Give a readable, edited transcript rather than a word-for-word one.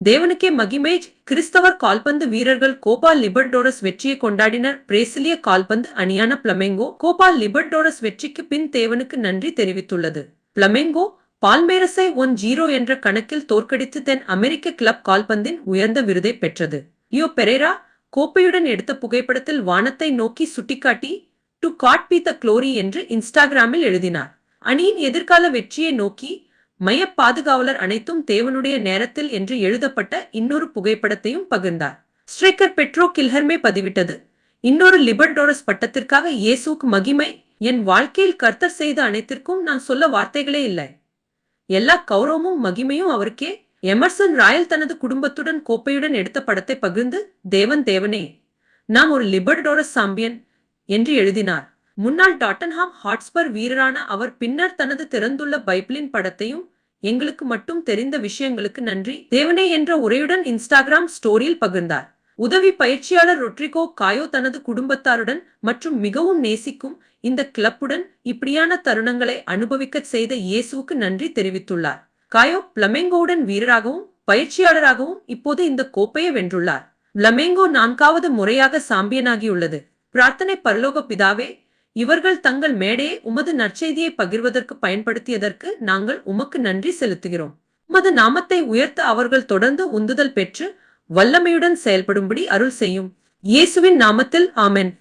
தேவனுக்கே மகிமை. கிறிஸ்தவர் கால்பந்து வீரர்கள் கோபா லிபர்டோரஸ் வெற்றியை கொண்டாடினர். பிரேசிலிய கால்பந்து அணியான பிளமெங்கோ கோபா லிபர்டோரஸ் வெற்றிக்கு பின் தேவனுக்கு நன்றி தெரிவித்துள்ளது. பிளமெங்கோ பால்மேரஸை 1-0 என்ற கணக்கில் தோற்கடித்து தென் அமெரிக்க கிளப் கால்பந்தின் உயர்ந்த விருதை பெற்றது. லியோ பெரேரா கோப்பையுடன் எடுத்த புகைப்படத்தில் வானத்தை நோக்கி சுட்டிக்காட்டி to God be the glory என்று இன்ஸ்டாகிராமில் எழுதினார். அணியின் எதிர்கால வெற்றியை நோக்கி மைய பாதுகாவலர் அனைத்தும் தேவனுடைய நேரத்தில் என்று எழுதப்பட்ட இன்னொரு புகைப்படத்தையும் பகிர்ந்தார். ஸ்ட்ரைக்கர் பெட்ரோ கில்ஹர்மே பதிவிட்டது, இன்னொரு லிபர்டோரஸ் பட்டத்திற்காக இயேசுவுக்கு மகிமை. என் வாழ்க்கையில் கர்த்தர் செய்த அனைத்திற்கும் நான் சொல்ல வார்த்தைகளே இல்லை. எல்லா கௌரவமும் மகிமையும் அவருக்கே. எமர்சன் ராயல் தனது குடும்பத்துடன் கோப்பையுடன் எடுத்த படத்தை பகிர்ந்து தேவனே, நாம் ஒரு லிபர்டோரஸ் சாம்பியன் என்று எழுதினார். முன்னாள் டாட்டன்ஹாம் ஹாட்ஸ்பர் வீரரான அவர் பின்னர் தனது திறந்துள்ள பைபிளின் படத்தையும் எங்களுக்கு மட்டும் தெரிந்த விஷயங்களுக்கு நன்றி தேவனே என்ற உரையுடன் இன்ஸ்டாகிராம் ஸ்டோரியில் பகிர்ந்தார். உதவி பயிற்சியாளர் ரொட்ரிகோ காயோ தனது குடும்பத்தாருடன் மற்றும் மிகவும் நேசிக்கும் இந்த கிளப்புடன் இப்படியான தருணங்களை அனுபவிக்க செய்த இயேசுவுக்கு நன்றி தெரிவித்துள்ளார். காயோ பிளமெங்கோவுடன் வீரராகவும் பயிற்சியாளராகவும் இப்போது இந்த கோப்பையை வென்றுள்ளார். பிளமெங்கோ 4வது முறையாக சாம்பியனாகியுள்ளது. பிரார்த்தனை. பரலோக பிதாவே, இவர்கள் தங்கள் மேடையை உமது நற்செய்தியை பகிர்வதற்கு பயன்படுத்தியதற்கு நாங்கள் உமக்கு நன்றி செலுத்துகிறோம். உமது நாமத்தை உயர்த்த அவர்கள் தொடர்ந்து உந்துதல் பெற்று வல்லமையுடன் செயல்படும்படி அருள் செய்யும். இயேசுவின் நாமத்தில் ஆமென்.